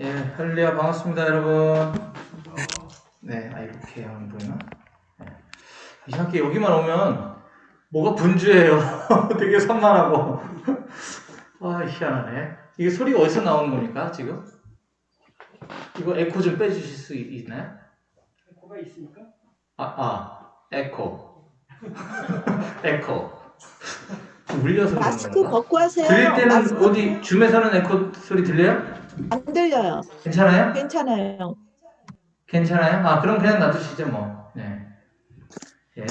예, 할렐루야, 반갑습니다, 여러분. 네, 이렇게 하면 보이나? 네. 이상하게 여기만 오면 뭐가 분주해요. 되게 산만하고. 희한하네. 이게 소리가 어디서 나오는 겁니까, 지금? 이거 에코 좀 빼주실 수 있나요? 에코가 있습니까? 에코. 에코. 울려서 그런 마스크 건가? 벗고 하세요. 들릴 때는 마스크 어디, 줌에서는 에코 소리 들려요? 안 들려요. 괜찮아요? 괜찮아요. 괜찮아요? 그럼 그냥 놔두시죠, 뭐. 네. 예.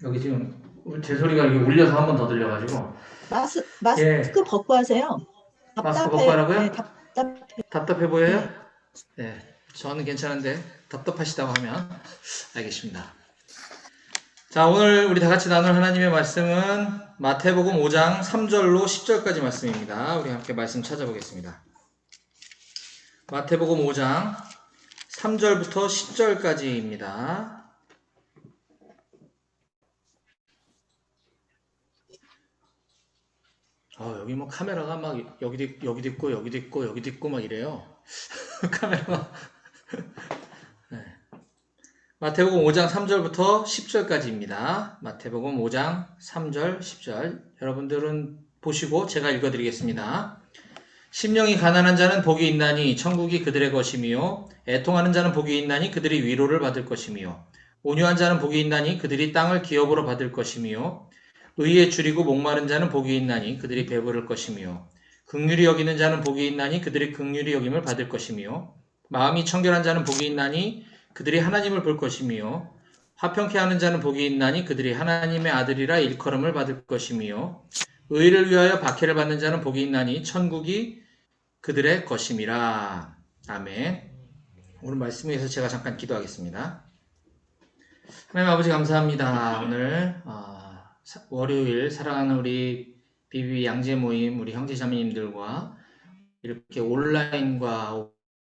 여기 지금 제 소리가 이게 울려서 한 번 더 들려가지고. 마스크 예. 벗고 하세요. 마스크 벗고 하라고요? 네, 답답해. 답답해 보여요? 네. 네. 저는 괜찮은데 답답하시다고 하면 알겠습니다. 자, 오늘 우리 다 같이 나눌 하나님의 말씀은 마태복음 5장 3절로 10절까지 말씀입니다. 우리 함께 말씀 찾아보겠습니다. 마태복음 5장 3절부터 10절까지입니다. 여기 뭐 카메라가 막 여기도 있고 여기도 있고 여기도 있고 막 이래요. 카메라가. 네. 마태복음 5장 3절부터 10절까지입니다. 마태복음 5장 3절 10절 여러분들은 보시고 제가 읽어드리겠습니다. 심령이 가난한 자는 복이 있나니 천국이 그들의 것이며 애통하는 자는 복이 있나니 그들이 위로를 받을 것이며 온유한 자는 복이 있나니 그들이 땅을 기업으로 받을 것이며 의에 줄이고 목마른 자는 복이 있나니 그들이 배부를 것이며 긍휼히 여기는 자는 복이 있나니 그들이 긍휼히 여김을 받을 것이며 마음이 청결한 자는 복이 있나니 그들이 하나님을 볼 것이며 화평케 하는 자는 복이 있나니 그들이 하나님의 아들이라 일컬음을 받을 것이며 의를 위하여 박해를 받는 자는 복이 있나니 천국이 그들의 것임이라. 아멘. 오늘 말씀 위해서 제가 잠깐 기도하겠습니다. 하나님 아버지 감사합니다. 오늘 월요일 사랑하는 우리 비비 양재 모임 우리 형제자매님들과 이렇게 온라인과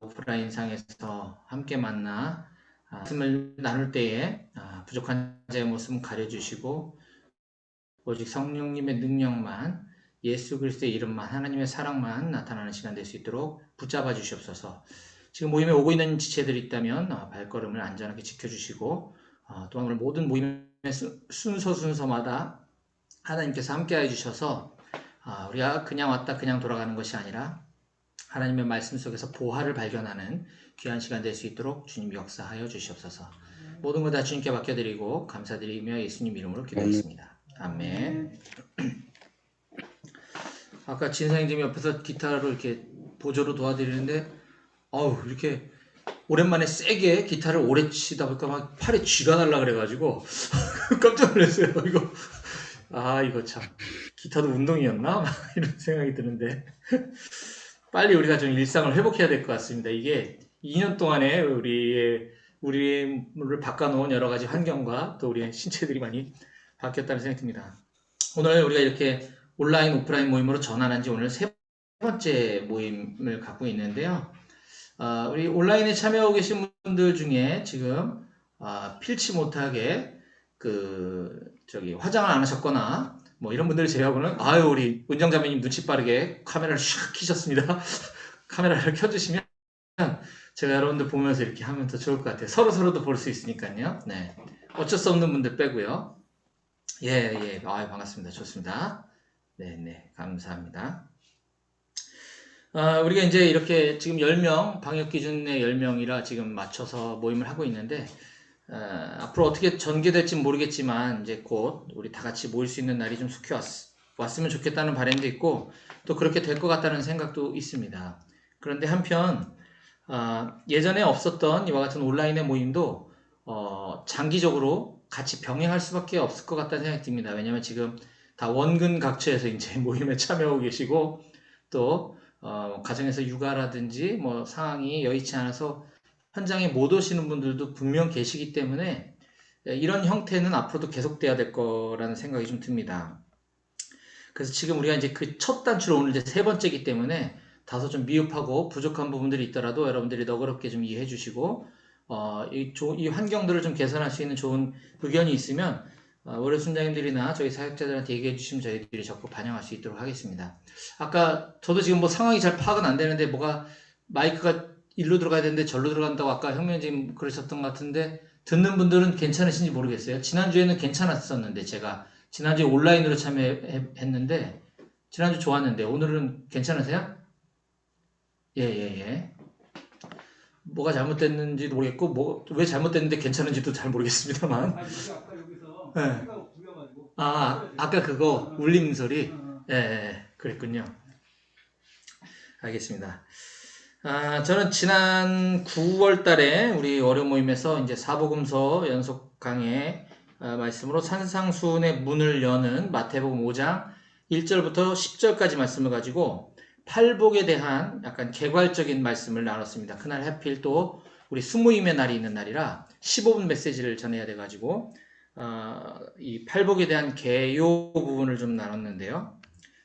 오프라인 상에서 함께 만나 말씀을 나눌 때에 부족한 자의 모습은 가려주시고 오직 성령님의 능력만 예수 그리스도의 이름만 하나님의 사랑만 나타나는 시간 될 수 있도록 붙잡아 주시옵소서. 지금 모임에 오고 있는 지체들이 있다면 발걸음을 안전하게 지켜주시고 또한 오늘 모든 모임의 순서마다 하나님께서 함께해 주셔서 우리가 그냥 왔다 그냥 돌아가는 것이 아니라 하나님의 말씀 속에서 보화를 발견하는 귀한 시간 될 수 있도록 주님 역사하여 주시옵소서. 모든 것 다 주님께 맡겨드리고 감사드리며 예수님 이름으로 기도했습니다. 아멘. 아까 진사님이 옆에서 기타로 이렇게 보조로 도와드리는데 이렇게 오랜만에 세게 기타를 오래 치다 보니까 막 팔에 쥐가 날라 그래가지고 깜짝 놀랐어요. 이거 참 기타도 운동이었나? 이런 생각이 드는데 빨리 우리가 좀 일상을 회복해야 될 것 같습니다. 이게 2년 동안에 우리를 바꿔놓은 여러 가지 환경과 또 우리의 신체들이 많이 바뀌었다는 생각이 듭니다. 오늘 우리가 이렇게 온라인, 오프라인 모임으로 전환한 지 오늘 세 번째 모임을 갖고 있는데요. 우리 온라인에 참여하고 계신 분들 중에 지금 필치 못하게 화장을 안 하셨거나 뭐 이런 분들 제외하고는 우리 은정자매님 눈치 빠르게 카메라를 샥 켜셨습니다. 카메라를 켜주시면 제가 여러분들 보면서 이렇게 하면 더 좋을 것 같아요. 서로도 볼 수 있으니까요. 네. 어쩔 수 없는 분들 빼고요. 예. 반갑습니다. 좋습니다. 네. 감사합니다. 우리가 이제 이렇게 지금 10명, 방역 기준의 10명이라 지금 맞춰서 모임을 하고 있는데, 앞으로 어떻게 전개될지 모르겠지만, 이제 곧 우리 다 같이 모일 수 있는 날이 좀 속해 왔으면 좋겠다는 바람도 있고, 또 그렇게 될 것 같다는 생각도 있습니다. 그런데 한편, 예전에 없었던 이와 같은 온라인의 모임도, 장기적으로 같이 병행할 수밖에 없을 것 같다는 생각이 듭니다. 왜냐면 지금 다 원근 각처에서 이제 모임에 참여하고 계시고, 또, 가정에서 육아라든지 뭐 상황이 여의치 않아서 현장에 못 오시는 분들도 분명 계시기 때문에 이런 형태는 앞으로도 계속돼야 될 거라는 생각이 좀 듭니다. 그래서 지금 우리가 이제 그 첫 단추로 오늘 이제 세 번째이기 때문에 다소 좀 미흡하고 부족한 부분들이 있더라도 여러분들이 너그럽게 좀 이해해 주시고 이 환경들을 좀 개선할 수 있는 좋은 의견이 있으면 월요 순장님들이나 저희 사역자들한테 얘기해 주시면 저희들이 적극 반영할 수 있도록 하겠습니다. 아까 저도 지금 뭐 상황이 잘 파악은 안 되는데 뭐가 마이크가 일로 들어가야 되는데 절로 들어간다고 아까 형님님 그러셨던 것 같은데 듣는 분들은 괜찮으신지 모르겠어요. 지난주에는 괜찮았었는데 제가 지난주에 온라인으로 참여했는데 지난주 좋았는데 오늘은 괜찮으세요? 예, 예, 예. 뭐가 잘못됐는지도 모르겠고 왜 잘못됐는데 괜찮은지도 잘 모르겠습니다만. 아니 우리 아까 여기서 예. 해가 구겨가지고 아까 그거 울림 소리. 어, 예, 예, 그랬군요. 알겠습니다. 저는 지난 9월 달에 우리 월요 모임에서 이제 사복음서 연속 강의 말씀으로 산상수훈의 문을 여는 마태복음 5장 1절부터 10절까지 말씀을 가지고 팔복에 대한 약간 개괄적인 말씀을 나눴습니다. 그날 하필 또 우리 수모임의 날이 있는 날이라 15분 메시지를 전해야 돼가지고 이 팔복에 대한 개요 부분을 좀 나눴는데요.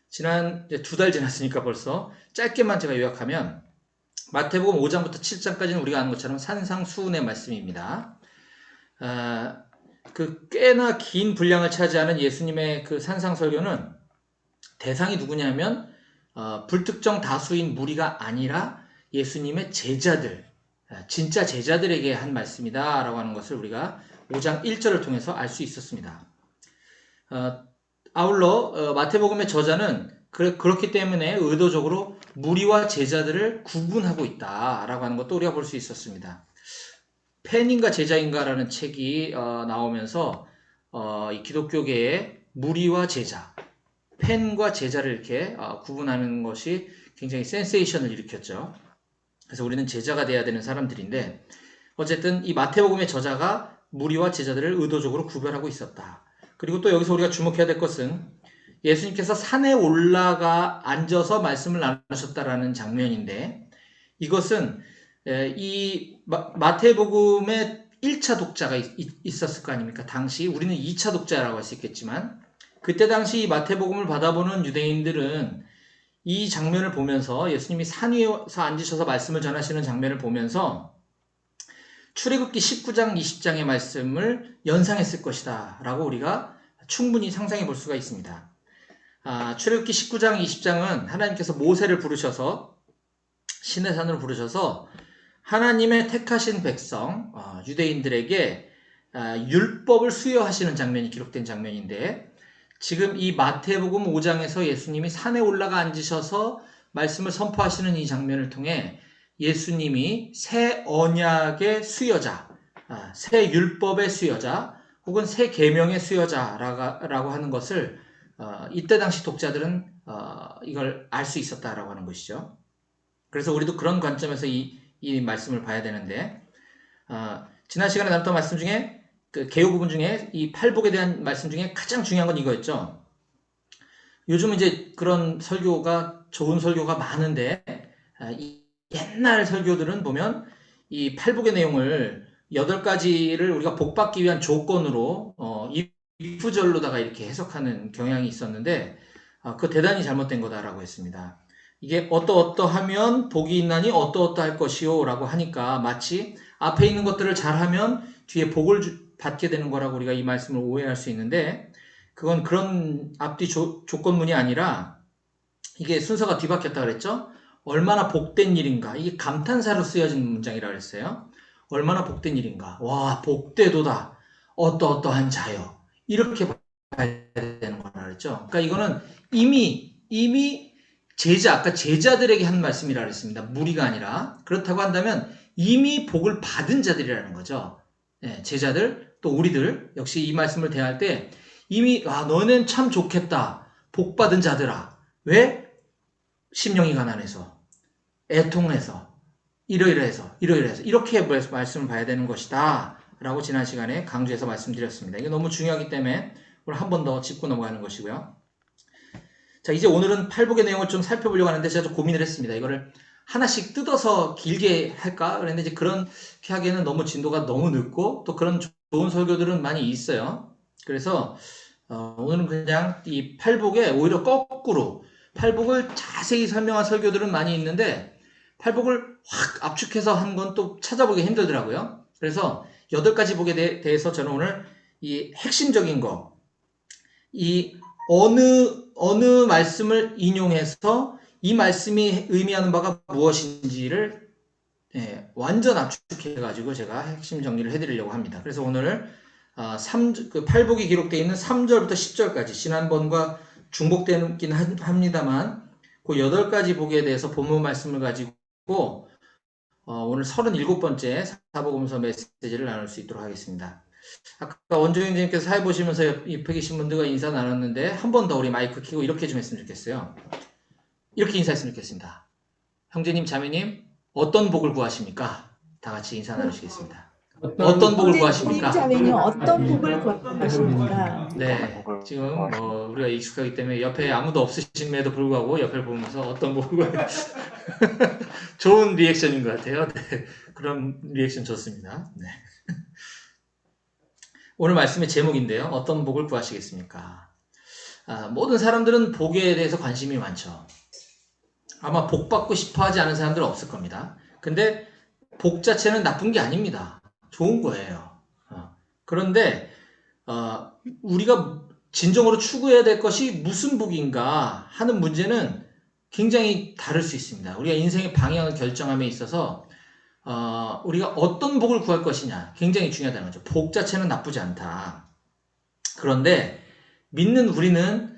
지난 이제 2달 지났으니까 벌써 짧게만 제가 요약하면 마태복음 5장부터 7장까지는 우리가 아는 것처럼 산상수훈의 말씀입니다. 그 꽤나 긴 분량을 차지하는 예수님의 그 산상설교는 대상이 누구냐면 불특정 다수인 무리가 아니라 예수님의 제자들, 진짜 제자들에게 한 말씀이다 라고 하는 것을 우리가 5장 1절을 통해서 알 수 있었습니다. 아울러 마태복음의 저자는 그렇기 때문에 의도적으로 무리와 제자들을 구분하고 있다라고 하는 것도 우리가 볼 수 있었습니다. 팬인가 제자인가라는 책이 나오면서 이 기독교계의 무리와 제자, 팬과 제자를 이렇게 구분하는 것이 굉장히 센세이션을 일으켰죠. 그래서 우리는 제자가 돼야 되는 사람들인데 어쨌든 이 마태복음의 저자가 무리와 제자들을 의도적으로 구별하고 있었다. 그리고 또 여기서 우리가 주목해야 될 것은 예수님께서 산에 올라가 앉아서 말씀을 나누셨다라는 장면인데 이것은 이 마태복음의 1차 독자가 있었을 거 아닙니까? 당시 우리는 2차 독자라고 할 수 있겠지만 그때 당시 이 마태복음을 받아보는 유대인들은 이 장면을 보면서 예수님이 산 위에서 앉으셔서 말씀을 전하시는 장면을 보면서 출애굽기 19장 20장의 말씀을 연상했을 것이다 라고 우리가 충분히 상상해 볼 수가 있습니다. 출애굽기 19장 20장은 하나님께서 모세를 부르셔서 시내산으로 부르셔서 하나님의 택하신 백성 유대인들에게 율법을 수여하시는 장면이 기록된 장면인데 지금 이 마태복음 5장에서 예수님이 산에 올라가 앉으셔서 말씀을 선포하시는 이 장면을 통해 예수님이 새 언약의 수여자, 새 율법의 수여자 혹은 새 계명의 수여자라고 하는 것을 이때 당시 독자들은 이걸 알 수 있었다라고 하는 것이죠. 그래서 우리도 그런 관점에서 이 말씀을 봐야 되는데 지난 시간에 나눴던 말씀 중에 그 개요 부분 중에 이 팔복에 대한 말씀 중에 가장 중요한 건 이거였죠. 요즘 이제 그런 설교가 좋은 설교가 많은데 이 옛날 설교들은 보면 이 팔복의 내용을 8가지를 우리가 복받기 위한 조건으로 이프절로다가 이렇게 해석하는 경향이 있었는데 그거 대단히 잘못된 거다라고 했습니다. 이게 어떠하면 복이 있나니 어떠할 것이요 라고 하니까 마치 앞에 있는 것들을 잘하면 뒤에 복을 받게 되는 거라고 우리가 이 말씀을 오해할 수 있는데 그건 그런 앞뒤 조건문이 아니라 이게 순서가 뒤바뀌었다 그랬죠. 얼마나 복된 일인가. 이게 감탄사로 쓰여진 문장이라고 그랬어요. 얼마나 복된 일인가. 와, 복되도다. 어떠한 자여. 이렇게 봐야 되는 거라 그랬죠. 그러니까 이거는 이미 아까 제자들에게 한 말씀이라 그랬습니다. 무리가 아니라. 그렇다고 한다면 이미 복을 받은 자들이라는 거죠. 네, 제자들, 또 우리들, 역시 이 말씀을 대할 때 이미, 너는 참 좋겠다. 복 받은 자들아. 왜? 심령이 가난해서, 애통해서, 이러이러해서 이렇게 말씀을 봐야 되는 것이다 라고 지난 시간에 강조해서 말씀드렸습니다. 이게 너무 중요하기 때문에 오늘 한 번 더 짚고 넘어가는 것이고요. 자, 이제 오늘은 팔복의 내용을 좀 살펴보려고 하는데 제가 좀 고민을 했습니다. 이거를 하나씩 뜯어서 길게 할까? 그런데 이제 그렇게 하기에는 너무 진도가 너무 늦고 또 그런 좋은 설교들은 많이 있어요. 그래서 오늘은 그냥 이 팔복에 오히려 거꾸로 팔복을 자세히 설명한 설교들은 많이 있는데 팔복을 확 압축해서 한 건 또 찾아보기 힘들더라고요. 그래서 8가지 복에 대해서 저는 오늘 이 핵심적인 거, 이 어느 말씀을 인용해서 이 말씀이 의미하는 바가 무엇인지를 완전 압축해가지고 제가 핵심 정리를 해드리려고 합니다. 그래서 오늘 팔복이 기록되어 있는 3절부터 10절까지 지난번과 중복되긴 합니다만 그 8가지 복에 대해서 본문 말씀을 가지고 오늘 37번째 사복음서 메시지를 나눌 수 있도록 하겠습니다. 아까 원종현 님께서 사회 보시면서 옆에 계신 분들과 인사 나눴는데 한 번 더 우리 마이크 켜고 이렇게 좀 했으면 좋겠어요. 이렇게 인사했으면 좋겠습니다. 형제님, 자매님, 어떤 복을 구하십니까? 다 같이 인사 나누시겠습니다. 어떤 복을 구하십니까? 자매님 어떤 복을 구하십니까? 네, 지금 우리가 익숙하기 때문에 옆에 아무도 없으심에도 불구하고 옆을 보면서 어떤 복을 구하 좋은 리액션인 것 같아요. 네, 그런 리액션 좋습니다. 네. 오늘 말씀의 제목인데요. 어떤 복을 구하시겠습니까? 모든 사람들은 복에 대해서 관심이 많죠. 아마 복 받고 싶어 하지 않은 사람들은 없을 겁니다. 근데 복 자체는 나쁜 게 아닙니다. 좋은 거예요. 그런데 우리가 진정으로 추구해야 될 것이 무슨 복인가 하는 문제는 굉장히 다를 수 있습니다. 우리가 인생의 방향을 결정함에 있어서 우리가 어떤 복을 구할 것이냐 굉장히 중요하다는 거죠. 복 자체는 나쁘지 않다. 그런데 믿는 우리는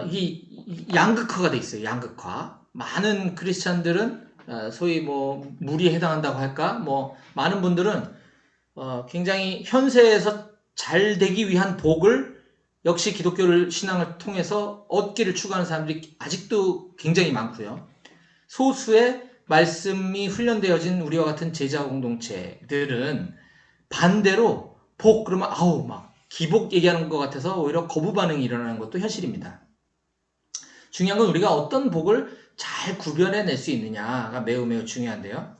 이게 양극화가 돼 있어요. 양극화. 많은 크리스찬들은 소위 뭐 무리에 해당한다고 할까? 많은 분들은 굉장히 현세에서 잘 되기 위한 복을 역시 기독교를 신앙을 통해서 얻기를 추구하는 사람들이 아직도 굉장히 많고요. 소수의 말씀이 훈련되어진 우리와 같은 제자 공동체들은 반대로 복 그러면 막 기복 얘기하는 것 같아서 오히려 거부 반응이 일어나는 것도 현실입니다. 중요한 건 우리가 어떤 복을 잘 구별해낼 수 있느냐가 매우 매우 중요한데요.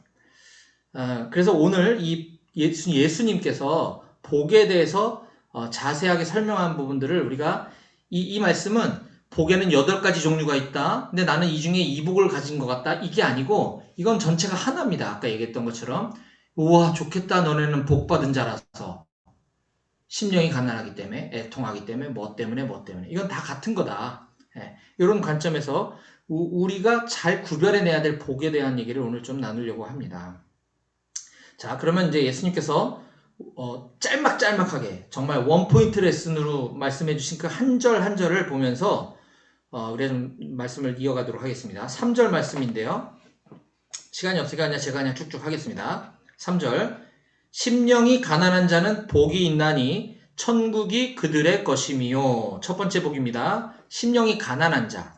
그래서 오늘 이 예수님께서 복에 대해서 자세하게 설명한 부분들을 우리가 이 말씀은 복에는 8가지 종류가 있다. 근데 나는 이 중에 이 복을 가진 것 같다. 이게 아니고 이건 전체가 하나입니다. 아까 얘기했던 것처럼 우와 좋겠다. 너네는 복 받은 자라서 심령이 가난하기 때문에 애통하기 때문에 뭐 때문에 이건 다 같은 거다. 이런 관점에서 우리가 잘 구별해내야 될 복에 대한 얘기를 오늘 좀 나누려고 합니다. 자, 그러면 이제 예수님께서 짤막짤막하게 정말 원포인트 레슨으로 말씀해 주신 그 한 절 한 절을 보면서 우리가 좀 말씀을 이어가도록 하겠습니다. 3절 말씀인데요. 시간이 없으니까 제가 그냥 쭉쭉 하겠습니다. 3절 심령이 가난한 자는 복이 있나니 천국이 그들의 것임이요. 첫 번째 복입니다. 심령이 가난한 자.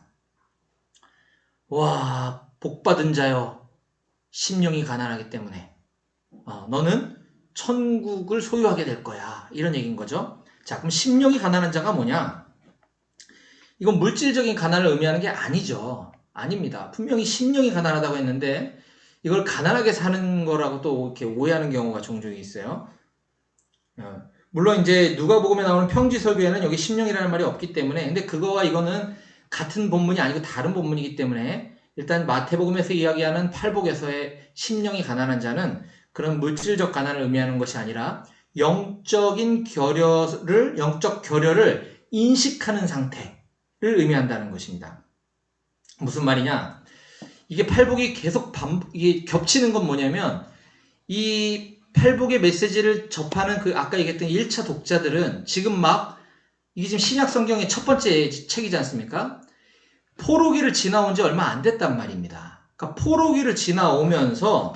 와, 복 받은 자요. 심령이 가난하기 때문에 너는 천국을 소유하게 될 거야. 이런 얘기인 거죠. 자, 그럼 심령이 가난한 자가 뭐냐? 이건 물질적인 가난을 의미하는 게 아니죠. 아닙니다. 분명히 심령이 가난하다고 했는데 이걸 가난하게 사는 거라고 또 이렇게 오해하는 경우가 종종 있어요. 물론 이제 누가복음에 나오는 평지설교에는 여기 심령이라는 말이 없기 때문에 근데 그거와 이거는 같은 본문이 아니고 다른 본문이기 때문에 일단 마태복음에서 이야기하는 팔복에서의 심령이 가난한 자는 그런 물질적 가난을 의미하는 것이 아니라 영적 결여를 인식하는 상태를 의미한다는 것입니다. 무슨 말이냐? 이게 팔복이 계속 이게 겹치는 건 뭐냐면 이 팔복의 메시지를 접하는 그 아까 얘기했던 1차 독자들은 지금 이게 지금 신약 성경의 첫 번째 책이지 않습니까? 포로기를 지나온 지 얼마 안 됐단 말입니다. 그러니까 포로기를 지나오면서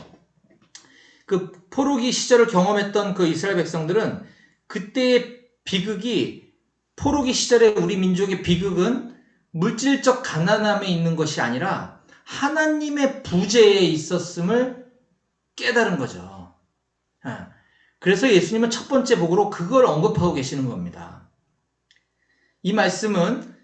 그 포로기 시절을 경험했던 그 이스라엘 백성들은 그때의 비극이 포로기 시절의 우리 민족의 비극은 물질적 가난함에 있는 것이 아니라 하나님의 부재에 있었음을 깨달은 거죠. 그래서 예수님은 첫 번째 복으로 그걸 언급하고 계시는 겁니다. 이 말씀은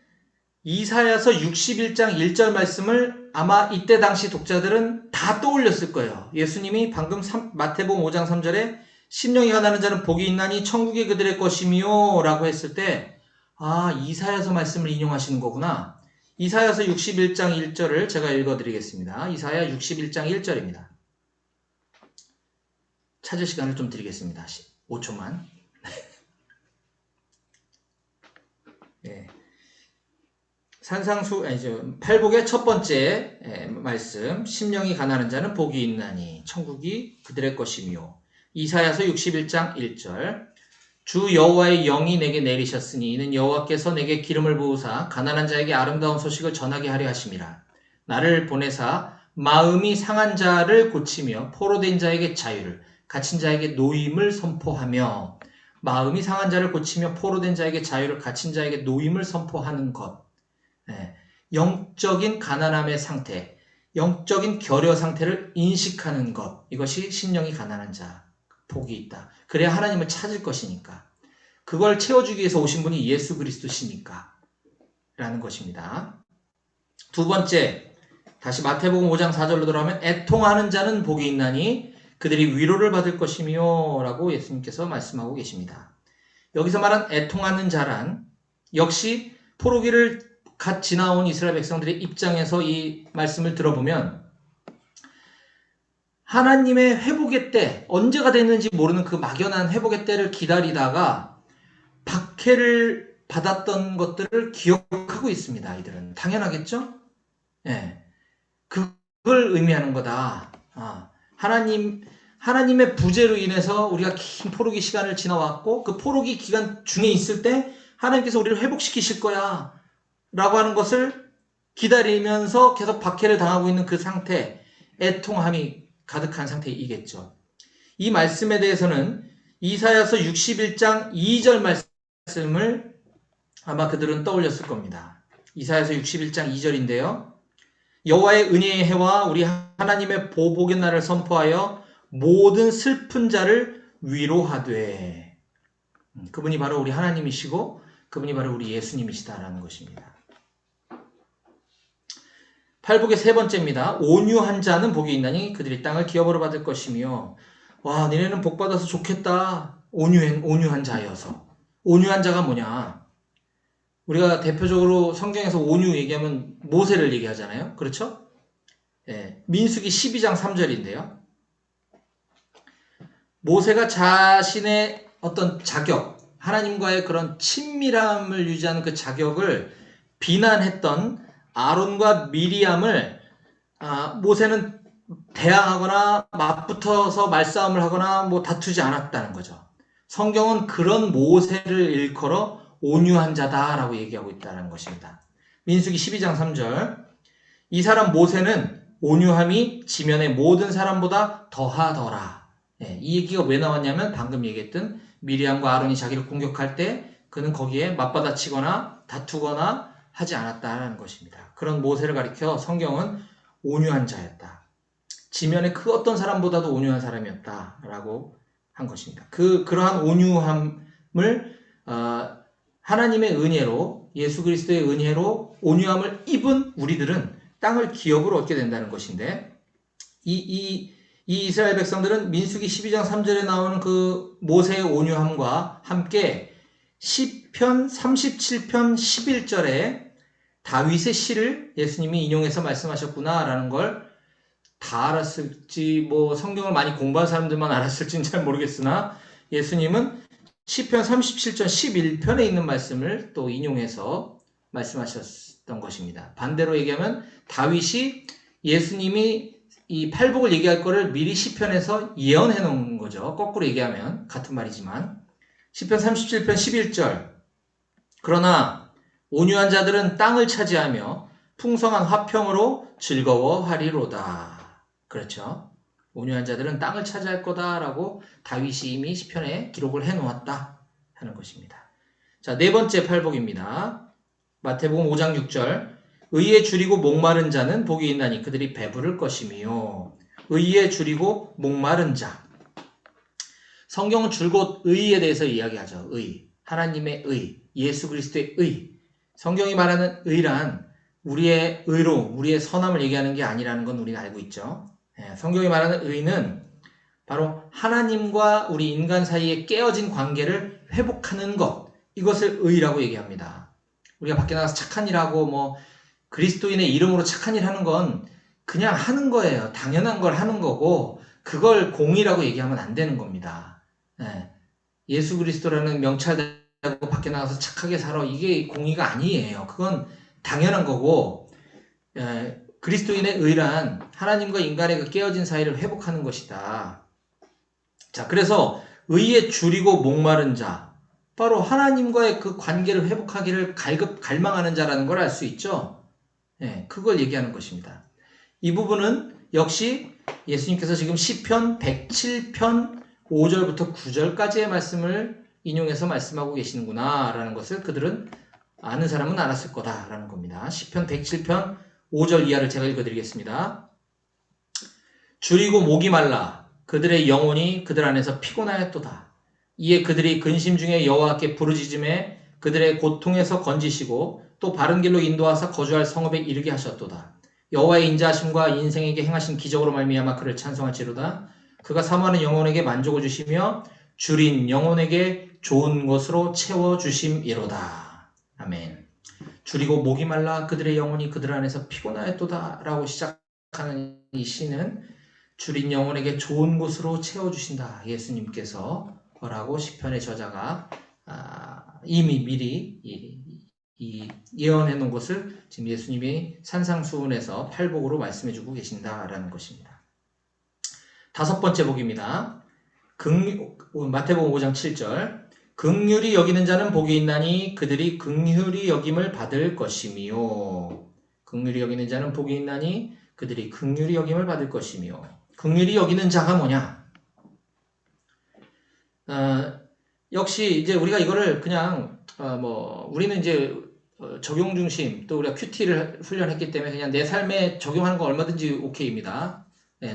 이사야서 61장 1절 말씀을 아마 이때 당시 독자들은 다 떠올렸을 거예요. 예수님이 방금 마태복음 5장 3절에 심령이 가난한 자는 복이 있나니 천국이 그들의 것이미요 라고 했을 때 이사야서 말씀을 인용하시는 거구나. 이사야서 61장 1절을 제가 읽어드리겠습니다. 이사야 61장 1절입니다. 찾을 시간을 좀 드리겠습니다. 5초만. 산상수 아니죠. 팔복의 첫 번째 말씀. 심령이 가난한 자는 복이 있나니 천국이 그들의 것이며. 이사야서 61장 1절. 주 여호와의 영이 내게 내리셨으니 이는 여호와께서 내게 기름을 부으사 가난한 자에게 아름다운 소식을 전하게 하려 하심이라. 나를 보내사 마음이 상한 자를 고치며 포로된 자에게 자유를, 갇힌 자에게 노임을 선포하며. 마음이 상한 자를 고치며 포로된 자에게 자유를, 갇힌 자에게 노임을 선포하는 것. 영적인 가난함의 상태, 영적인 결여 상태를 인식하는 것. 이것이 심령이 가난한 자, 복이 있다. 그래야 하나님을 찾을 것이니까. 그걸 채워주기 위해서 오신 분이 예수 그리스도시니까 라는 것입니다. 두 번째, 다시 마태복음 5장 4절로 돌아오면 애통하는 자는 복이 있나니 그들이 위로를 받을 것이며 라고 예수님께서 말씀하고 계십니다. 여기서 말한 애통하는 자란 역시 포로기를 갓 지나온 이스라엘 백성들의 입장에서 이 말씀을 들어보면 하나님의 회복의 때, 언제가 됐는지 모르는 그 막연한 회복의 때를 기다리다가 박해를 받았던 것들을 기억하고 있습니다. 이들은 당연하겠죠? 예, 그걸 의미하는 거다. 하나님의 부재로 인해서 우리가 긴 포로기 시간을 지나왔고 그 포로기 기간 중에 있을 때 하나님께서 우리를 회복시키실 거야 라고 하는 것을 기다리면서 계속 박해를 당하고 있는 그 상태, 애통함이 가득한 상태이겠죠. 이 말씀에 대해서는 이사야서 61장 2절 말씀을 아마 그들은 떠올렸을 겁니다. 이사야서 61장 2절인데요. 여호와의 은혜의 해와 우리 하나님의 보복의 날을 선포하여 모든 슬픈 자를 위로하되. 그분이 바로 우리 하나님이시고 그분이 바로 우리 예수님이시다라는 것입니다. 팔복의 세 번째입니다. 온유한 자는 복이 있나니 그들이 땅을 기업으로 받을 것이며. 와, 니네는 복 받아서 좋겠다. 온유한 자여서. 온유한 자가 뭐냐? 우리가 대표적으로 성경에서 온유 얘기하면 모세를 얘기하잖아요. 그렇죠? 예, 민수기 12장 3절인데요. 모세가 자신의 어떤 자격, 하나님과의 그런 친밀함을 유지하는 그 자격을 비난했던 아론과 미리암을 모세는 대항하거나 맞붙어서 말싸움을 하거나 뭐 다투지 않았다는 거죠. 성경은 그런 모세를 일컬어 온유한 자다라고 얘기하고 있다는 것입니다. 민수기 12장 3절. 이 사람 모세는 온유함이 지면의 모든 사람보다 더하더라. 이 얘기가 왜 나왔냐면 방금 얘기했던 미리암과 아론이 자기를 공격할 때 그는 거기에 맞받아치거나 다투거나 하지 않았다는 것입니다. 그런 모세를 가리켜 성경은 온유한 자였다. 지면의 그 어떤 사람보다도 온유한 사람이었다라고 한 것입니다. 그러한 온유함을 하나님의 은혜로, 예수 그리스도의 은혜로 온유함을 입은 우리들은 땅을 기업으로 얻게 된다는 것인데, 이 이스라엘 백성들은 민수기 12장 3절에 나오는 그 모세의 온유함과 함께 시편 37편 11절에 다윗의 시를 예수님이 인용해서 말씀하셨구나라는 걸 다 알았을지, 뭐 성경을 많이 공부한 사람들만 알았을지는 잘 모르겠으나 예수님은 시편 37편 11편에 있는 말씀을 또 인용해서 말씀하셨던 것입니다. 반대로 얘기하면 다윗이 예수님이 이 팔복을 얘기할 거를 미리 시편에서 예언해 놓은 거죠. 거꾸로 얘기하면 같은 말이지만 시편 37편 11절. 그러나 온유한 자들은 땅을 차지하며 풍성한 화평으로 즐거워하리로다. 그렇죠. 온유한 자들은 땅을 차지할 거다라고 다윗이 이미 시편에 기록을 해 놓았다 하는 것입니다. 자, 네 번째 팔복입니다. 마태복음 5장 6절. 의에 줄이고 목마른 자는 복이 있나니 그들이 배부를 것이며. 의에 줄이고 목마른 자. 성경은 줄곧 의에 대해서 이야기하죠. 의. 하나님의 의. 예수 그리스도의 의. 성경이 말하는 의란 우리의 의로, 우리의 선함을 얘기하는 게 아니라는 건 우리가 알고 있죠. 성경이 말하는 의는 바로 하나님과 우리 인간 사이에 깨어진 관계를 회복하는 것. 이것을 의라고 얘기합니다. 우리가 밖에 나가서 착한 일하고 뭐 그리스도인의 이름으로 착한 일 하는 건 그냥 하는 거예요. 당연한 걸 하는 거고 그걸 공의라고 얘기하면 안 되는 겁니다. 예수 그리스도라는 명찰 달고 밖에 나가서 착하게 살아. 이게 공의가 아니에요. 그건 당연한 거고 그리스도인의 의란 하나님과 인간의 그 깨어진 사이를 회복하는 것이다. 자, 그래서 의에 줄이고 목마른 자, 바로 하나님과의 그 관계를 회복하기를 갈망하는 자라는 걸 알 수 있죠. 그걸 얘기하는 것입니다. 이 부분은 역시 예수님께서 지금 시편 107편 5절부터 9절까지의 말씀을 인용해서 말씀하고 계시는구나 라는 것을 그들은 아는 사람은 알았을 거다라는 겁니다. 시편 107편 5절 이하를 제가 읽어드리겠습니다. 줄이고 목이 말라 그들의 영혼이 그들 안에서 피곤하였도다. 이에 그들이 근심 중에 여호와께 부르짖음에 그들의 고통에서 건지시고 또 바른 길로 인도하사 거주할 성읍에 이르게 하셨도다. 여호와의 인자하심과 인생에게 행하신 기적으로 말미암아 그를 찬송할지로다. 그가 사모하는 영혼에게 만족을 주시며 줄인 영혼에게 좋은 것으로 채워주심이로다. 아멘. 줄이고 목이 말라 그들의 영혼이 그들 안에서 피곤하였도다 라고 시작하는 이 시는 줄인 영혼에게 좋은 것으로 채워주신다. 예수님께서 라고 시편의 저자가 이미 미리 예언해 놓은 것을 지금 예수님이 산상수훈에서 팔복으로 말씀해주고 계신다라는 것입니다. 다섯 번째 복입니다. 마태복음 5장 7절 긍휼히 여기는 자는 복이 있나니 그들이 긍휼히 여김을 받을 것이미요. 긍휼히 여기는 자는 복이 있나니 그들이 긍휼히 여김을 받을 것이미요. 긍휼히 여기는 자가 뭐냐? 역시 이제 우리가 이거를 그냥 우리는 이제 적용 중심 또 우리가 큐티를 훈련했기 때문에 그냥 내 삶에 적용하는 거 얼마든지 오케이입니다.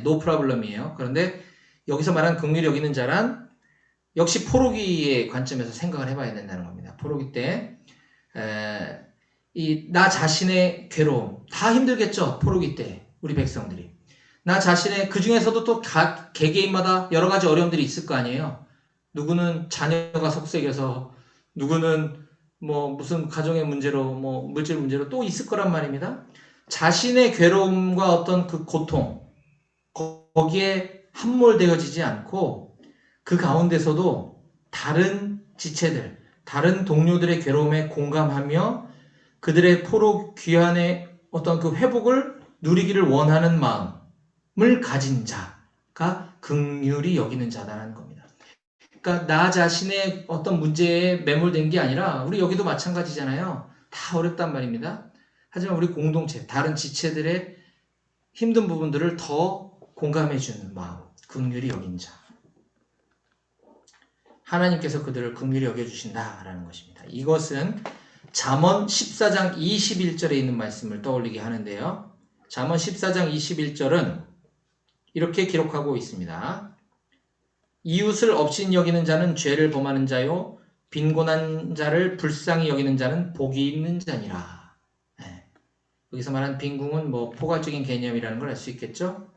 노 프로블럼이에요. 그런데 여기서 말하는 긍휼히 여기는 자란 역시 포로기의 관점에서 생각을 해봐야 된다는 겁니다. 포로기 때 나 자신의 괴로움 다 힘들겠죠. 포로기 때 우리 백성들이 나 자신의 그 중에서도 또 각 개개인마다 여러 가지 어려움들이 있을 거 아니에요. 누구는 자녀가 속색여서 누구는 무슨 가정의 문제로 물질 문제로 또 있을 거란 말입니다. 자신의 괴로움과 어떤 그 고통 거기에 함몰되어지지 않고 그 가운데서도 다른 지체들 다른 동료들의 괴로움에 공감하며 그들의 포로 귀환의 어떤 그 회복을 누리기를 원하는 마음을 가진 자가 긍휼히 여기는 자다라는 겁니다. 그러니까 나 자신의 어떤 문제에 매몰된 게 아니라 우리 여기도 마찬가지잖아요. 다 어렵단 말입니다. 하지만 우리 공동체, 다른 지체들의 힘든 부분들을 더 공감해주는 마음, 긍휼히 여긴 자. 하나님께서 그들을 긍휼히 여겨주신다라는 것입니다. 이것은 잠언 14장 21절에 있는 말씀을 떠올리게 하는데요. 잠언 14장 21절은 이렇게 기록하고 있습니다. 이웃을 업신 여기는 자는 죄를 범하는 자요 빈곤한 자를 불쌍히 여기는 자는 복이 있는 자니라. 여기서 말하는 빈궁은 포괄적인 개념이라는 걸 알 수 있겠죠.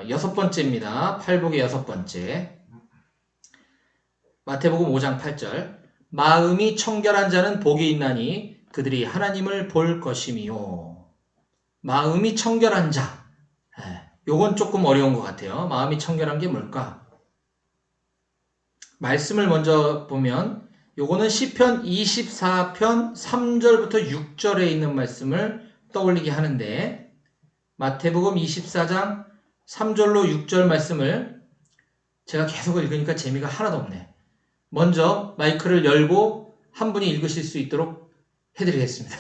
여섯 번째입니다. 팔복의 여섯 번째. 마태복음 5장 8절 마음이 청결한 자는 복이 있나니 그들이 하나님을 볼 것이미요. 마음이 청결한 자. 요건 조금 어려운 것 같아요. 마음이 청결한 게 뭘까? 말씀을 먼저 보면 요거는 시편 24편 3절부터 6절에 있는 말씀을 떠올리게 하는데 마태복음 24장 3절로 6절 말씀을 제가 계속 읽으니까 재미가 하나도 없네. 먼저 마이크를 열고 한 분이 읽으실 수 있도록 해드리겠습니다.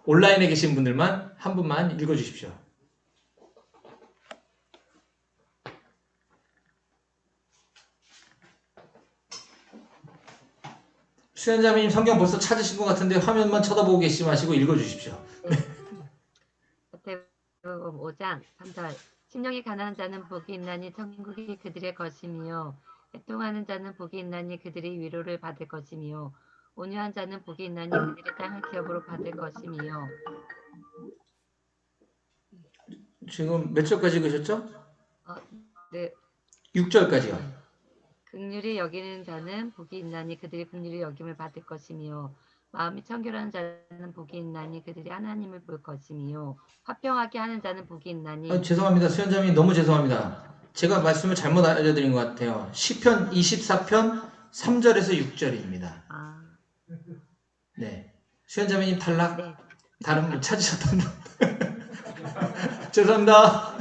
온라인에 계신 분들만 한 분만 읽어주십시오. 수연자매님 성경 벌써 찾으신 것 같은데 화면만 쳐다보고 계시지 마시고 읽어주십시오. 마태복음 5장 3절 심령이 가난한 자는 복이 있나니 천국이 그들의 것이며 애통하는 자는 복이 있나니 그들이 위로를 받을 것이며 온유한 자는 복이 있나니 그들이 땅을 기업으로 받을 것이며 지금 몇 절까지 읽으셨죠? 네. 6절까지요. 긍휼히 여기는 자는 복이 있나니 그들이 긍휼히 여김을 받을 것이며 마음이 청결한 자는 복이 있나니 그들이 하나님을 볼 것이며 화평하게 하는 자는 복이 있나니 죄송합니다. 수연자매님 너무 죄송합니다. 제가 말씀을 잘못 알려드린 것 같아요. 시편 24편 3절에서 6절입니다. 네. 수현자매님 탈락? 네. 다른 분 찾으셨던 분? 죄송합니다.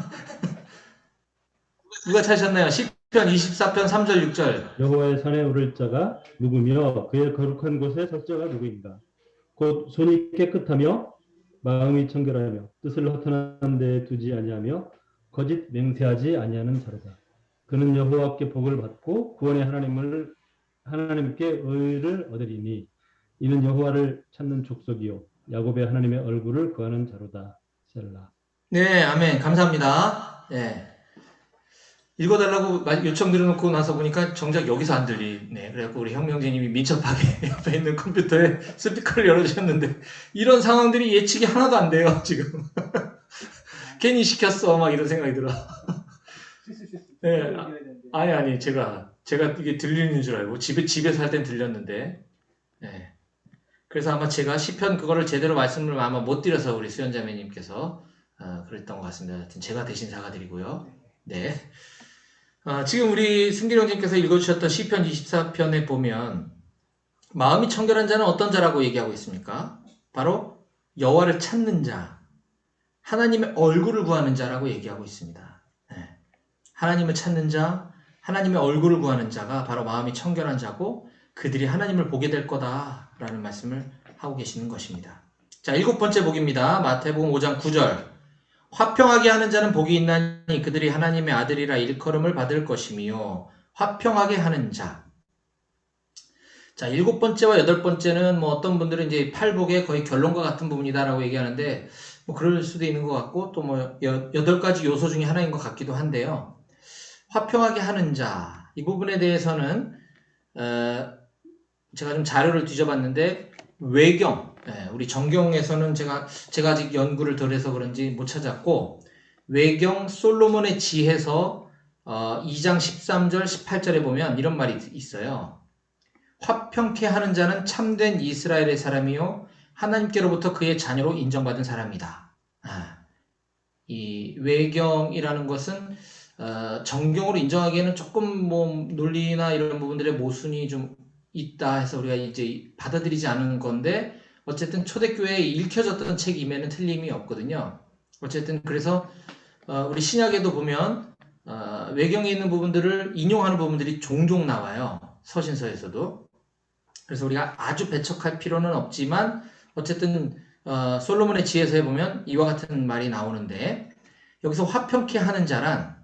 누가 찾으셨나요? 시편 24편 3절 6절. 여호와의 산에 오를 자가 누구며 그의 거룩한 곳에 설 자가 누구인가? 곧 손이 깨끗하며 마음이 청결하며 뜻을 허탄한 데에 두지 아니하며 거짓 맹세하지 아니하는 자로다. 그는 여호와께 복을 받고 구원의 하나님께 의를 얻으리니 이는 여호와를 찾는 족속이요 야곱의 하나님의 얼굴을 구하는 자로다. 셀라. 네, 아멘. 감사합니다. 네. 읽어달라고 요청드려놓고 나서 보니까 정작 여기서 안 들리네. 그래갖고 우리 혁명재님이 민첩하게 옆에 있는 컴퓨터에 스피커를 열어주셨는데 이런 상황들이 예측이 하나도 안 돼요, 지금. 괜히 시켰어, 막 이런 생각이 들어. 네. 아니, 제가 이게 들리는 줄 알고 집에서 할 땐 들렸는데, 네. 그래서 아마 제가 시편 그거를 제대로 말씀을 아마 못 드려서 우리 수연자매님께서 그랬던 것 같습니다. 하여튼 제가 대신 사과드리고요. 네. 지금 우리 승길형님께서 읽어주셨던 시편 24편에 보면 마음이 청결한 자는 어떤 자라고 얘기하고 있습니까? 바로 여호와를 찾는 자, 하나님의 얼굴을 구하는 자라고 얘기하고 있습니다. 네. 하나님을 찾는 자, 하나님의 얼굴을 구하는 자가 바로 마음이 청결한 자고 그들이 하나님을 보게 될 거다라는 말씀을 하고 계시는 것입니다. 자, 7번째 복입니다. 마태복음 5장 9절. 화평하게 하는 자는 복이 있나니 그들이 하나님의 아들이라 일컬음을 받을 것이며 화평하게 하는 자. 자, 7번째와 8번째는 뭐 어떤 분들은 이제 팔복의 거의 결론과 같은 부분이다라고 얘기하는데 뭐 그럴 수도 있는 것 같고 또 뭐 8가지 요소 중에 하나인 것 같기도 한데요. 화평하게 하는 자. 이 부분에 대해서는 제가 좀 자료를 뒤져봤는데 외경, 우리 정경에서는 제가 아직 연구를 덜 해서 그런지 못 찾았고 외경 솔로몬의 지혜서 2장 13절 18절에 보면 이런 말이 있어요. 화평케 하는 자는 참된 이스라엘의 사람이요 하나님께로부터 그의 자녀로 인정받은 사람이다. 이 외경이라는 것은 정경으로 인정하기에는 조금 뭐 논리나 이런 부분들의 모순이 좀 있다 해서 우리가 이제 받아들이지 않은 건데 어쨌든 초대교회에 읽혀졌던 책임에는 틀림이 없거든요. 어쨌든 그래서 우리 신약에도 보면 외경에 있는 부분들을 인용하는 부분들이 종종 나와요. 서신서에서도. 그래서 우리가 아주 배척할 필요는 없지만 어쨌든 솔로몬의 지혜서에 보면 이와 같은 말이 나오는데 여기서 화평케 하는 자란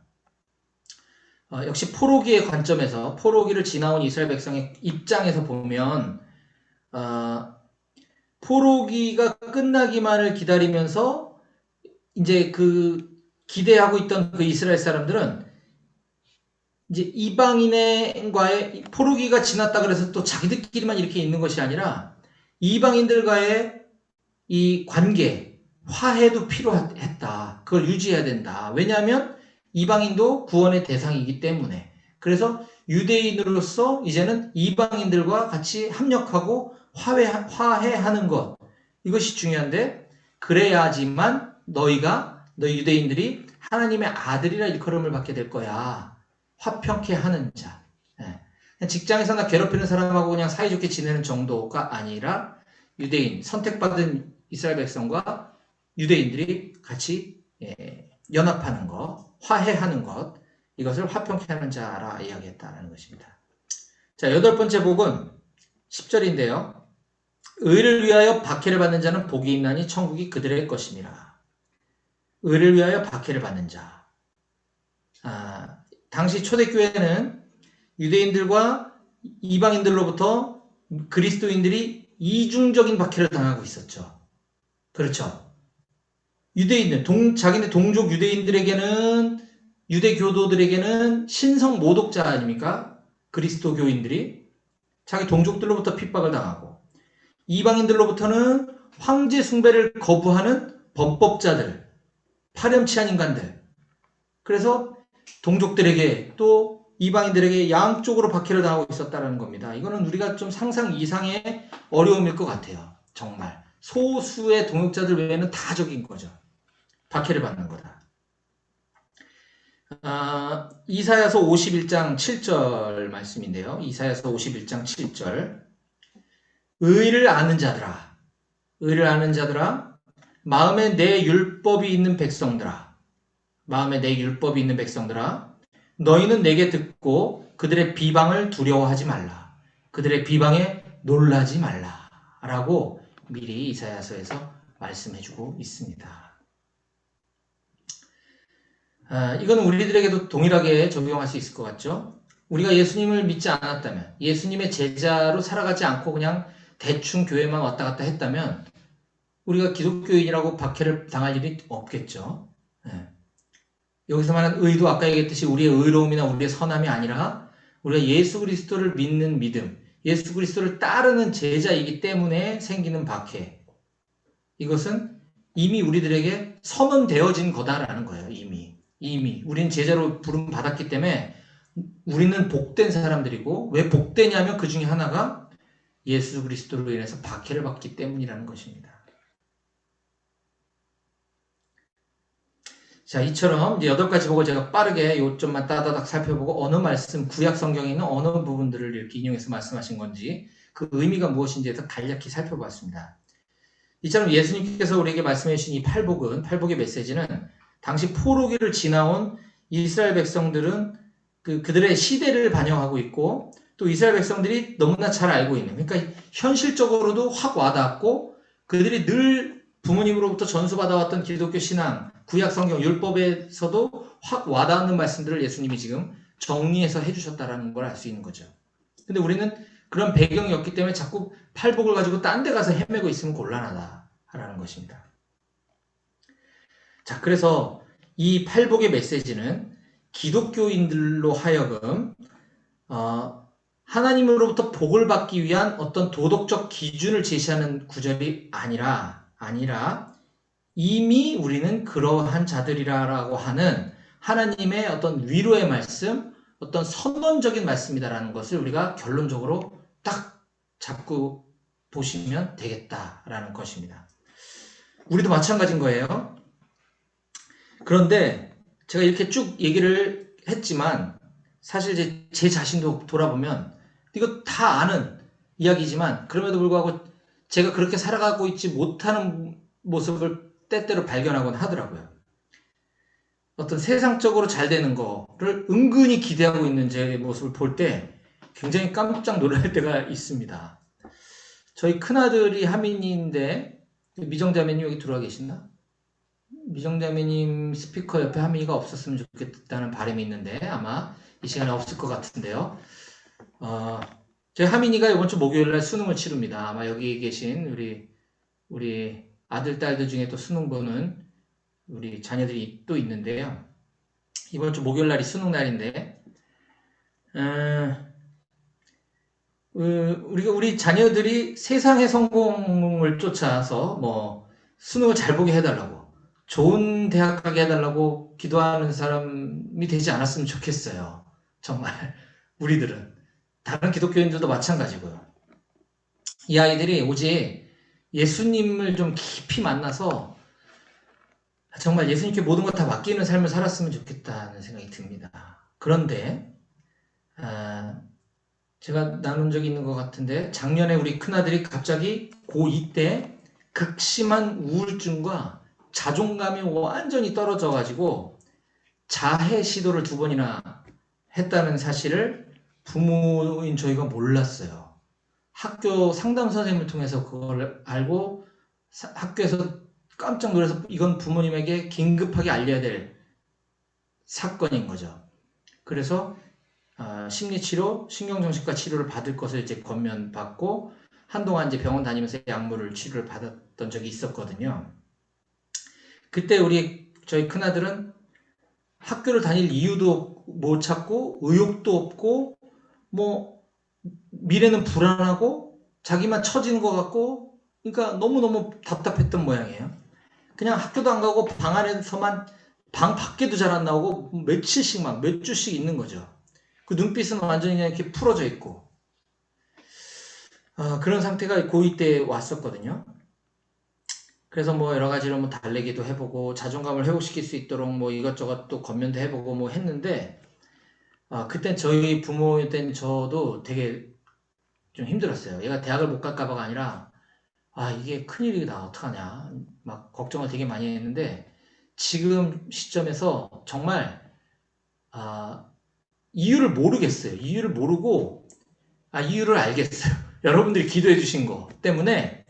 역시 포로기의 관점에서 포로기를 지나온 이스라엘 백성의 입장에서 보면 포로기가 끝나기만을 기다리면서 이제 그 기대하고 있던 그 이스라엘 사람들은 이제 이방인과의 포로기가 지났다 그래서 또 자기들끼리만 이렇게 있는 것이 아니라 이방인들과의 이 관계, 화해도 필요했다. 그걸 유지해야 된다. 왜냐하면 이방인도 구원의 대상이기 때문에. 그래서 유대인으로서 이제는 이방인들과 같이 합력하고 화해하는 것. 이것이 중요한데 그래야지만 너희 유대인들이 하나님의 아들이라 일컬음을 받게 될 거야. 화평케 하는 자. 그냥 직장에서 나 괴롭히는 사람하고 그냥 사이좋게 지내는 정도가 아니라 유대인, 선택받은 이스라엘 백성과 유대인들이 같이 연합하는 것, 화해하는 것, 이것을 화평케 하는 자라 이야기했다는 것입니다. 자, 8번째 복은 10절인데요. 의를 위하여 박해를 받는 자는 복이 있나니 천국이 그들의 것임이라. 의를 위하여 박해를 받는 자. 당시 초대교회는 유대인들과 이방인들로부터 그리스도인들이 이중적인 박해를 당하고 있었죠. 그렇죠. 유대인들, 자기네 동족 유대인들에게는, 유대 교도들에게는 신성 모독자 아닙니까? 그리스도교인들이 자기 동족들로부터 핍박을 당하고, 이방인들로부터는 황제 숭배를 거부하는 범법자들, 파렴치한 인간들. 그래서 동족들에게 또 이방인들에게 양쪽으로 박해를 당하고 있었다는 겁니다. 이거는 우리가 좀 상상 이상의 어려움일 것 같아요. 정말. 소수의 동역자들 외에는 다 적인 거죠. 박해를 받는 거다. 이사야서 51장 7절 말씀인데요. 이사야서 51장 7절. 의를 아는 자들아, 의를 아는 자들아, 마음에 내 율법이 있는 백성들아, 마음에 내 율법이 있는 백성들아, 너희는 내게 듣고 그들의 비방을 두려워하지 말라. 그들의 비방에 놀라지 말라. 라고 미리 이사야서에서 말씀해주고 있습니다. 이건 우리들에게도 동일하게 적용할 수 있을 것 같죠? 우리가 예수님을 믿지 않았다면, 예수님의 제자로 살아가지 않고 그냥 대충 교회만 왔다 갔다 했다면 우리가 기독교인이라고 박해를 당할 일이 없겠죠. 예. 여기서 말하는 의도 아까 얘기했듯이 우리의 의로움이나 우리의 선함이 아니라 우리가 예수 그리스도를 믿는 믿음, 예수 그리스도를 따르는 제자이기 때문에 생기는 박해. 이것은 이미 우리들에게 선언되어진 거다라는 거예요. 이미 우리는 제자로 부름 받았기 때문에 우리는 복된 사람들이고, 왜 복되냐면 그 중에 하나가 예수 그리스도로 인해서 박해를 받기 때문이라는 것입니다. 자, 이처럼 이제 8가지 복을 제가 빠르게 요점만 따다닥 살펴보고 어느 말씀, 구약 성경에 있는 어느 부분들을 이렇게 인용해서 말씀하신 건지 그 의미가 무엇인지에 대해서 간략히 살펴봤습니다. 이처럼 예수님께서 우리에게 말씀해 주신 이 팔복의 메시지는 당시 포로기를 지나온 이스라엘 백성들은 그들의 시대를 반영하고 있고, 또 이스라엘 백성들이 너무나 잘 알고 있는, 그러니까 현실적으로도 확 와닿았고, 그들이 늘 부모님으로부터 전수받아왔던 기독교 신앙, 구약 성경, 율법에서도 확 와닿는 말씀들을 예수님이 지금 정리해서 해주셨다는 걸 알 수 있는 거죠. 근데 우리는 그런 배경이 없기 때문에 자꾸 팔복을 가지고 딴 데 가서 헤매고 있으면 곤란하다라는 것입니다. 자, 그래서 이 팔복의 메시지는 기독교인들로 하여금 하나님으로부터 복을 받기 위한 어떤 도덕적 기준을 제시하는 구절이 아니라 이미 우리는 그러한 자들이라고 하는 하나님의 어떤 위로의 말씀, 어떤 선언적인 말씀이다라는 것을 우리가 결론적으로 딱 잡고 보시면 되겠다라는 것입니다. 우리도 마찬가지인 거예요. 그런데 제가 이렇게 쭉 얘기를 했지만 사실 제 자신도 돌아보면 이거 다 아는 이야기지만 그럼에도 불구하고 제가 그렇게 살아가고 있지 못하는 모습을 때때로 발견하곤 하더라고요. 어떤 세상적으로 잘 되는 거를 은근히 기대하고 있는 제 모습을 볼 때 굉장히 깜짝 놀랄 때가 있습니다. 저희 큰아들이 하민이인데, 미정자매님 여기 들어와 계시나? 미정자매님 스피커 옆에 하민이가 없었으면 좋겠다는 바람이 있는데 아마 이 시간에 없을 것 같은데요. 저희 하민이가 이번 주 목요일날 수능을 치릅니다. 아마 여기 계신 우리 아들, 딸들 중에 또 수능 보는 우리 자녀들이 또 있는데요. 이번 주 목요일날이 수능 날인데, 우리 자녀들이 세상의 성공을 쫓아서 뭐 수능을 잘 보게 해달라고, 좋은 대학 가게 해달라고 기도하는 사람이 되지 않았으면 좋겠어요. 정말 우리들은, 다른 기독교인들도 마찬가지고요. 이 아이들이 오직 예수님을 좀 깊이 만나서 정말 예수님께 모든 것 다 맡기는 삶을 살았으면 좋겠다는 생각이 듭니다. 그런데 제가 나눈 적이 있는 것 같은데, 작년에 우리 큰아들이 갑자기 고2 때 극심한 우울증과 자존감이 완전히 떨어져가지고 자해 시도를 2번이나 했다는 사실을 부모인 저희가 몰랐어요. 학교 상담 선생님을 통해서 그걸 알고 학교에서 깜짝 놀라서 이건 부모님에게 긴급하게 알려야 될 사건인 거죠. 그래서 심리치료, 신경정신과 치료를 받을 것을 이제 권면받고 한동안 이제 병원 다니면서 약물을 치료를 받았던 적이 있었거든요. 그때 저희 큰아들은 학교를 다닐 이유도 못 찾고 의욕도 없고 뭐 미래는 불안하고 자기만 처지는 것 같고, 그러니까 너무너무 답답했던 모양이에요. 그냥 학교도 안 가고 방 안에서만, 방 밖에도 잘 안 나오고 며칠씩 몇 주씩 있는 거죠. 그 눈빛은 완전히 그냥 이렇게 풀어져 있고, 그런 상태가 고2 때 왔었거든요. 그래서 뭐 여러 가지로 뭐 달래기도 해보고 자존감을 회복시킬 수 있도록 뭐 이것저것 또 권면도 해보고 뭐 했는데, 그땐 저희 부모일 땐 저도 되게 좀 힘들었어요. 얘가 대학을 못 갈까봐가 아니라 아 이게 큰일이다 어떡하냐 막 걱정을 되게 많이 했는데 지금 시점에서 정말 이유를 모르겠어요. 이유를 모르고 이유를 알겠어요. 여러분들이 기도해 주신 거 때문에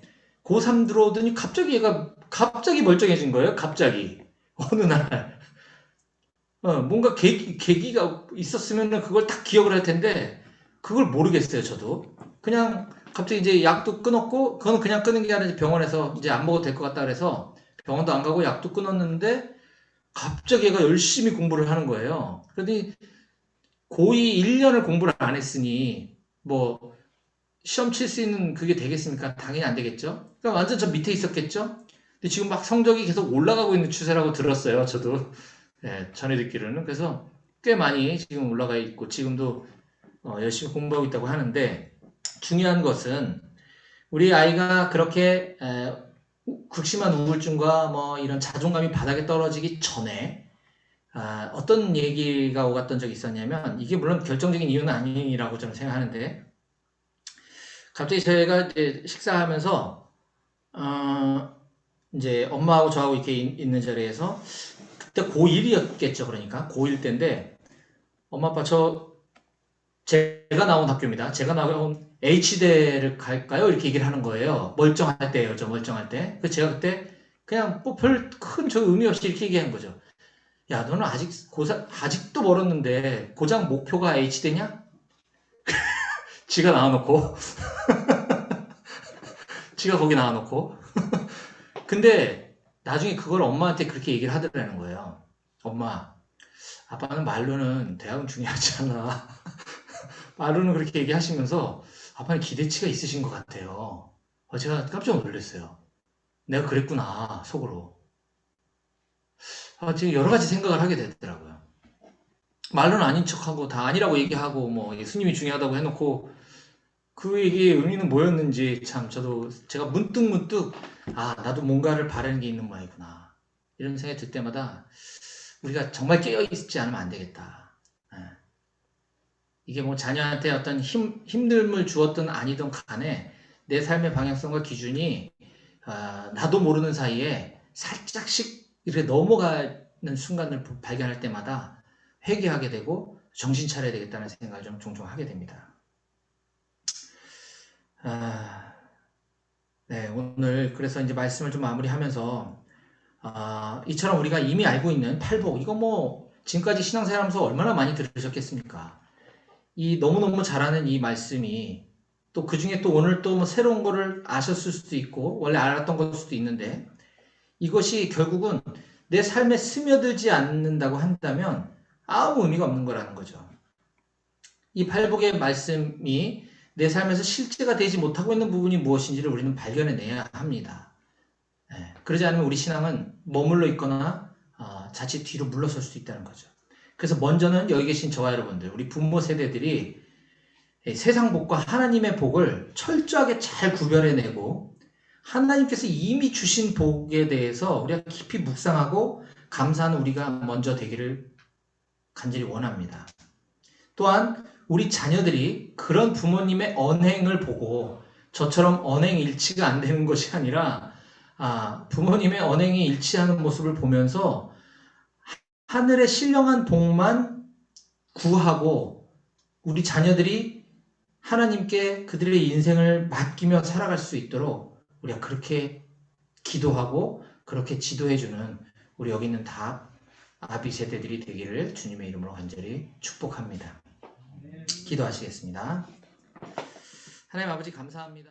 고3 들어오더니 갑자기 얘가 갑자기 멀쩡해진 거예요. 갑자기 어느 날 뭔가 계기가 있었으면 그걸 딱 기억을 할 텐데 그걸 모르겠어요. 저도 그냥 갑자기 이제 약도 끊었고 그거는 그냥 끊은 게 아니라 병원에서 이제 안 먹어도 될 것 같다 그래서 병원도 안 가고 약도 끊었는데 갑자기 얘가 열심히 공부를 하는 거예요. 그러더니 고2 1년을 공부를 안 했으니 뭐 시험 칠 수 있는 그게 되겠습니까? 당연히 안 되겠죠. 그러니까 완전 저 밑에 있었겠죠. 근데 지금 막 성적이 계속 올라가고 있는 추세라고 들었어요. 저도 전해 듣기로는. 그래서 꽤 많이 지금 올라가 있고 지금도 열심히 공부하고 있다고 하는데 중요한 것은 우리 아이가 그렇게 극심한 우울증과 뭐 이런 자존감이 바닥에 떨어지기 전에 어떤 얘기가 오갔던 적이 있었냐면 이게 물론 결정적인 이유는 아니라고 저는 생각하는데 갑자기 저희가 이제 식사하면서 이제 엄마하고 저하고 이렇게 있는 자리에서 그때 고1이었겠죠. 그러니까 고1 때인데 엄마 아빠 제가 나온 학교입니다. 제가 나온 H대를 갈까요? 이렇게 얘기를 하는 거예요. 멀쩡할 때예요. 저 멀쩡할 때. 그래서 제가 그때 그냥 뭐 별 큰 저 의미 없이 이렇게 얘기한 거죠. 야, 너는 아직도 멀었는데 고작 목표가 H대냐? 지가 나와놓고 지가 거기 나와놓고 근데 나중에 그걸 엄마한테 그렇게 얘기를 하더라는 거예요. 엄마, 아빠는 말로는 대학은 중요하지 않아. 말로는 그렇게 얘기하시면서 아빠는 기대치가 있으신 것 같아요. 제가 깜짝 놀랐어요. 내가 그랬구나, 속으로. 지금 여러 가지 생각을 하게 되더라고요. 말로는 아닌 척하고 다 아니라고 얘기하고 뭐 예수님이 중요하다고 해놓고 그 얘기의 의미는 뭐였는지 참 제가 문득 나도 뭔가를 바라는 게 있는 모양이구나 이런 생각이 들 때마다 우리가 정말 깨어있지 않으면 안 되겠다. 이게 뭐 자녀한테 어떤 힘듦을 주었든 아니든 간에 내 삶의 방향성과 기준이 나도 모르는 사이에 살짝씩 이렇게 넘어가는 순간을 발견할 때마다 회개하게 되고 정신 차려야 되겠다는 생각을 좀 종종 하게 됩니다. 네, 오늘 그래서 이제 말씀을 좀 마무리하면서 이처럼 우리가 이미 알고 있는 팔복 이거 뭐 지금까지 신앙생활하면서 얼마나 많이 들으셨겠습니까? 이 너무너무 잘하는 이 말씀이 또 그중에 또 오늘 또 뭐 새로운 거를 아셨을 수도 있고 원래 알았던 걸 수도 있는데 이것이 결국은 내 삶에 스며들지 않는다고 한다면 아무 의미가 없는 거라는 거죠. 이 팔복의 말씀이 내 삶에서 실제가 되지 못하고 있는 부분이 무엇인지를 우리는 발견해내야 합니다. 그러지 않으면 우리 신앙은 머물러 있거나 자칫 뒤로 물러설 수도 있다는 거죠. 그래서 먼저는 여기 계신 저와 여러분들, 우리 부모 세대들이 세상 복과 하나님의 복을 철저하게 잘 구별해내고 하나님께서 이미 주신 복에 대해서 우리가 깊이 묵상하고 감사하는 우리가 먼저 되기를 간절히 원합니다. 또한 우리 자녀들이 그런 부모님의 언행을 보고 저처럼 언행 일치가 안 되는 것이 아니라 부모님의 언행이 일치하는 모습을 보면서 하늘의 신령한 복만 구하고 우리 자녀들이 하나님께 그들의 인생을 맡기며 살아갈 수 있도록 우리가 그렇게 기도하고 그렇게 지도해주는 우리 여기 있는 다 아비 세대들이 되기를 주님의 이름으로 간절히 축복합니다. 기도하시겠습니다. 하나님 아버지 감사합니다.